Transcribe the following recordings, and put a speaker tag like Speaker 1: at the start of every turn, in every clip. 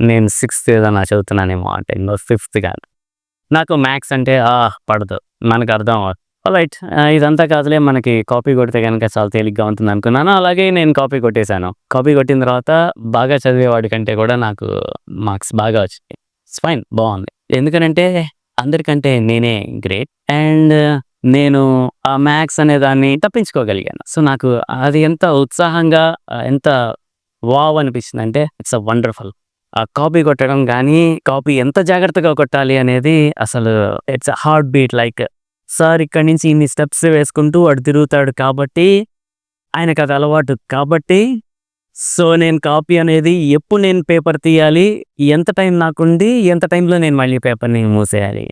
Speaker 1: నేను సిక్స్త్ ఏదన్నా చదువుతున్నానేమో ఆ టైంలో, ఫిఫ్త్ కాదు. నాకు మ్యాథ్స్ అంటే పడదు. మనకు అర్థం అవ్వదు. ఆల్రైట్, ఇదంతా కాదులే, మనకి కాపీ కొడితే గనుక చాలా తేలిగ్గా ఉంటుందనుకున్నాను. అలాగే నేను కాపీ కొట్టేశాను. కాపీ కొట్టిన తర్వాత బాగా చదివేవాడి కంటే కూడా నాకు మార్క్స్ బాగా వచ్చినాయి. ఇట్స్ ఫైన్, బావుంది. ఎందుకనంటే అందరికంటే నేనే గ్రేట్. అండ్ నేను ఆ మ్యాథ్స్ అనే దాన్ని తప్పించుకోగలిగాను. సో, నాకు అది ఎంత ఉత్సాహంగా, ఎంత వావ్ అనిపించిందంటే ఇట్స్ వండర్‌ఫుల్. ఆ కాపీ కొట్టడం గానీ, కాపీ ఎంత జాగ్రత్తగా కొట్టాలి అనేది అసలు it's heart beat. Like sir ఇక్కడి నుంచి ఇన్ని స్టెప్స్ వేసుకుంటూ అటు తిరుగుతాడు కాబట్టి, ఆయనకది అలవాటు కాబట్టి, సో, నేను కాపీ అనేది ఎప్పుడు నేను పేపర్ తీయాలి, ఎంత టైం నాకుంది, ఎంత టైంలో నేను మళ్ళీ పేపర్‌ని మూసేయాలి.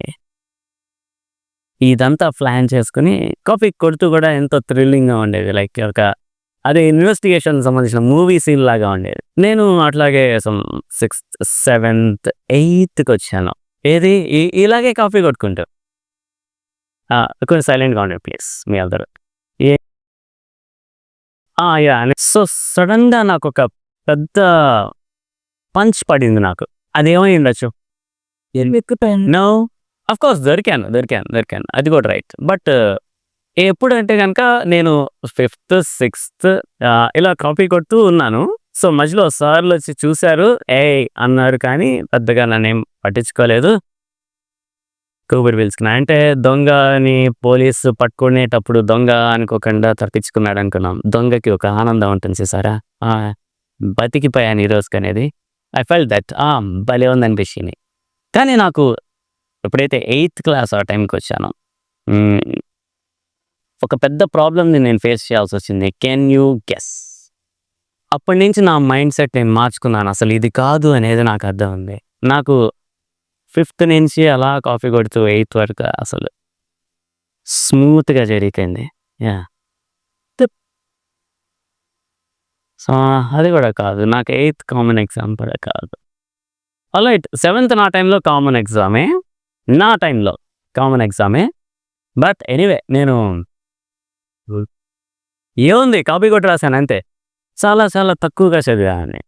Speaker 1: ఇదంతా ప్లాన్ చేసుకొని కాపీ కొడుతూ గూడా ఎంతో థ్రిల్లింగ్‌గా ఉండేది. లైక్ అదే ఇన్వెస్టిగేషన్ సంబంధించిన మూవీ సీన్ లాగా ఉండేది. నేను అట్లాగే సిక్స్త్, సెవెంత్, ఎయిత్‌కొచ్చాను. ఏది ఇలాగే కాపీ కొట్టుకుంటూ. కొంచెం సైలెంట్‌గా ఉండండి ప్లీజ్ మీ అందరూ. ఏ యాహ్! సో, సడెన్‌గా నాకొక పెద్ద పంచ్ పడింది నాకు. అదేమై ఉండొచ్చు? నో. ఆఫ్‌కోర్స్ దొరికాను. అది కూడా రైట్. బట్ ఎప్పుడంటే గనక నేను ఫిఫ్త్, సిక్స్త్ ఇలా కాపీ కొడుతూ ఉన్నాను. సో, మధ్యలో సార్‌లొచ్చి చూసారు. ఏయ్! అన్నారు కానీ పెద్దగా నన్నేం పట్టించుకోలేదు. కూపిరి పీల్చుకున్నా. అంటే దొంగ అని పోలీసు పట్టుకునేటప్పుడు దొంగ అనుకోకుండా తప్పించుకున్నాడనుకున్నాం. దొంగకి ఒక ఆనందం ఉంటుంది చూసారా? ఆ! బతికిపోయాను ఈ రోజుకనేది. I felt that. భలే ఉందనిపించింది. కానీ నాకు ఎప్పుడైతే ఎయిత్ క్లాస్ ఆ టైంకొచ్చానో, హ్మ్, ఒక పెద్ద ప్రాబ్లమ్‌ని నేను ఫేస్ చేయాల్సొచ్చింది. Can you guess? అప్పటినుంచి నా మైండ్ సెట్ నేను మార్చుకున్నాను. అసలు ఇది కాదు అనేది నాకు అర్థమైంది. నాకు ఫిఫ్త్ నుంచి అలా కాపీ కొడుతూ ఎయిత్ వరకు అసలు స్మూత్‌గా జరిగిపోయింది. యాహ్! తిప్ సో, అది కూడా కాదు. నాకు ఎయిత్ కామన్ ఎగ్జామ్ కూడా కాదు. ఆల్రైట్, సెవెంత్ నా టైంలో కామన్ ఎగ్జామే. నా టైంలో కామన్ ఎగ్జామే. బట్ ఎనీవే నేను ఏముంది కాపీ కొట్టి రాసాను అంతే. చాలా చాలా తక్కువగా చదివేవాడిని.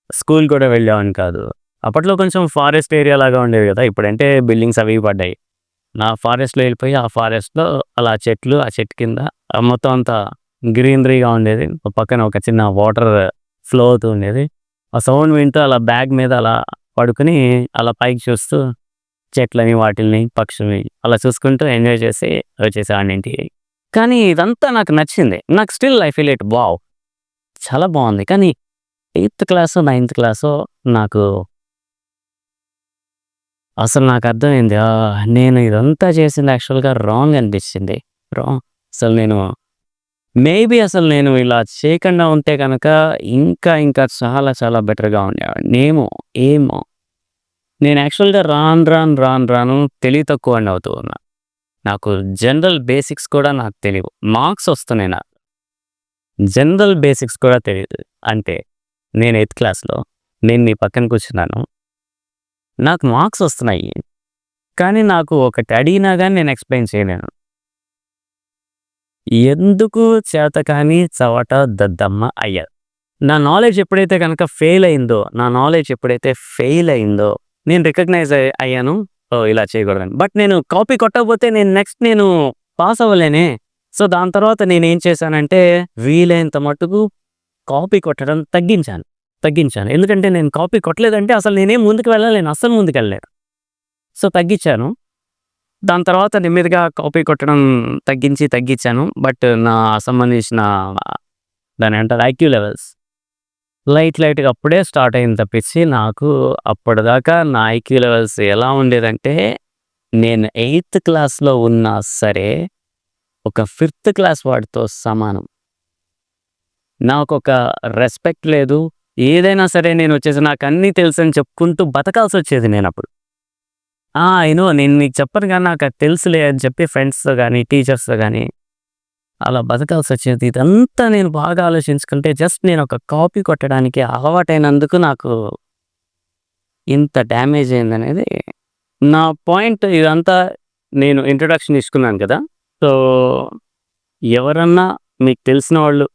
Speaker 1: స్కూల్ కూడా వెళ్ళేవాడిని కాదు. అప్పట్లో కొంచెం ఫారెస్ట్ ఏరియా లాగా ఉండేది కదా! ఇప్పుడంటే బిల్డింగ్స్ అవి పడ్డాయి. నా ఫారెస్ట్‌లో వెళ్ళిపోయి ఆ ఫారెస్ట్‌లో అలా చెట్లు, ఆ చెట్టు కింద మొత్తం అంతా గ్రీనరీగా ఉండేది. ఒక పక్కన ఒక చిన్న వాటర్ ఫ్లో అవుతూ ఉండేది. ఆ సౌండ్ వింటూ అలా బ్యాగ్ మీద అలా పడుకొని అలా పైకి చూస్తూ చెట్లని, వాటిల్ని, పక్షుల్ని అలా చూసుకుంటూ ఎంజాయ్ చేసి వచ్చేసేవాడిని ఇంటికి. కానీ ఇదంతా నాకు నచ్చింది. నాకు still I feel it wow! చాలా బావుంది. కానీ ఎయిత్ క్లాసో, నైన్త్ క్లాసో నాకు అసలు నాకర్థమైంది. నేను ఇదంతా చేసింది యాక్చువల్‌గా రాంగ్ అనిపించింది. రాంగ్. అసలు నేను మేబీ అసలు నేను ఇలా చేయకుండా ఉంటే గనక ఇంకా చాలా చాలా బెటర్‌గా ఉండేవాడిని. ఏమో! నేను యాక్చువల్‌గా రాను తెలివి తక్కువవాడిని అవుతూ ఉన్నా. నాకు జనరల్ బేసిక్స్ కూడా నాకు తెలీవు. మార్క్స్ వస్తున్నాయి నాకు. జనరల్ బేసిక్స్ కూడా తెలీదు. అంటే నేను ఎయిత్ క్లాస్‌లో నేను మీ పక్కన కూర్చున్నాను. నాకు మార్క్స్ వస్తున్నాయి. కానీ నాకు ఒకటి అడిగినా గాని నేను ఎక్స్‌ప్లెయిన్ చేయలేను. ఎందుకు చేతకాని చవట దద్దమ్మ అయ్య. నా నాలెడ్జ్ ఎప్పుడైతే గనక ఫెయిల్ అయిందో నేను రికగ్నైజ్ అయ్యాను. ఓహ్! ఇలా చేయకూడదని. బట్ నేను కాపీ కొట్టకపోతే నేను పాస్ అవ్వలేనే. సో, దాని తర్వాత నేనేం చేశానంటే వీలైనంత మట్టుకు కాపీ కొట్టడం తగ్గించాను. ఎందుకంటే నేను కాపీ కొట్టలేదంటే అసలు నేనేం ముందుకు వెళ్ళలేను. అస్సలు ముందుకెళ్ళలేను. సో, తగ్గించాను. దాని తర్వాత నెమ్మదిగా కాపీ కొట్టడం తగ్గించాను. బట్ నా సంబంధించిన దాన్నేమంటారు ఐక్యూ లెవెల్స్ లైట్‌గా అప్పుడే స్టార్ట్ అయింది తప్పించి, నాకు అప్పటిదాకా నా ఐక్యూ లెవెల్స్ ఎలా ఉండేదంటే, నేను ఎయిత్ క్లాస్‌లో ఉన్నా సరే, ఒక ఫిఫ్త్ క్లాస్ వాడితో సమానం. నాకొక రెస్పెక్ట్ లేదు. ఏదైనా సరే నేనొచ్చేసి నాకన్నీ తెలుసని చెప్పుకుంటూ బతకాల్సొచ్చేది నేనప్పుడు. ఐ నో, నేను నీకు చెప్పను గానీ నాకది తెలుసులే అని చెప్పి ఫ్రెండ్స్‌తో గానీ, టీచర్స్‌తో గానీ అలా బతకాల్సొచ్చేది. ఇదంతా నేను బాగా ఆలోచించుకుంటే జస్ట్ నేనొక కాపీ కొట్టడానికి అలవాటైనందుకు నాకు ఇంత డ్యామేజ్ అయిందనేది నా పాయింట్. ఇదంతా నేను ఇంట్రొడక్షన్ ఇచ్చుకున్నాను కదా! సో, ఎవరన్నా మీకు తెలిసిన వాళ్ళు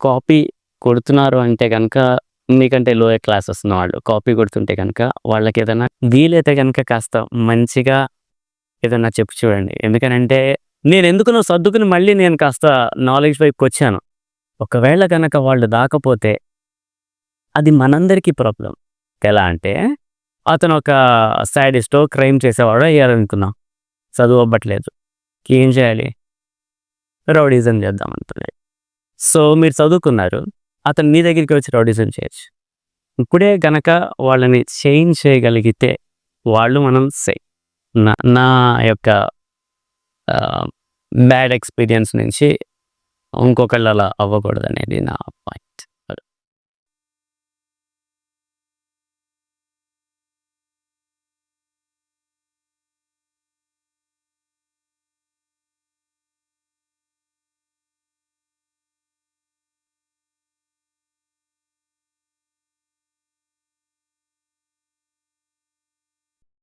Speaker 1: కాపీ కొడుతున్నారు అంటే గనక మీకంటే లోయర్ క్లాసెస్ ఉన్నవాళ్ళు కాపీ కొడుతుంటే గనక వాళ్ళకేదైనా వీలైతే గనక కాస్త మంచిగా ఏదన్నా చెప్పి చూడండి. ఎందుకనంటే నేనెందుకునో సర్దుకుని మళ్ళీ నేను కాస్త నాలెడ్జ్ వైపుకొచ్చాను. ఒకవేళ గనక వాళ్ళు దాకపోతే అది మనందరికీ ప్రాబ్లమ్. ఎలా అంటే అతనొక సాడిస్టో, క్రైమ్ చేసేవాడో అయ్యారనుకుందాం. చదువు అవ్వట్లేదు. ఏం చేయాలి? రౌడీయిజం చేద్దామనుకున్నాడు. సో, మీరు చదువుకున్నారు. అతను మీ దగ్గరికి వచ్చి రౌడీయిజం చేయొచ్చు. ఇప్పుడే గనక వాళ్ళని చేంజ్ చేయగలిగితే వాళ్ళు మనం నా నా యొక్క బ్యాడ్ ఎక్స్‌పీరియన్స్ నుంచి ఇంకొకళ్ళు అలా అవ్వకూడదనేది నా పాయింట్.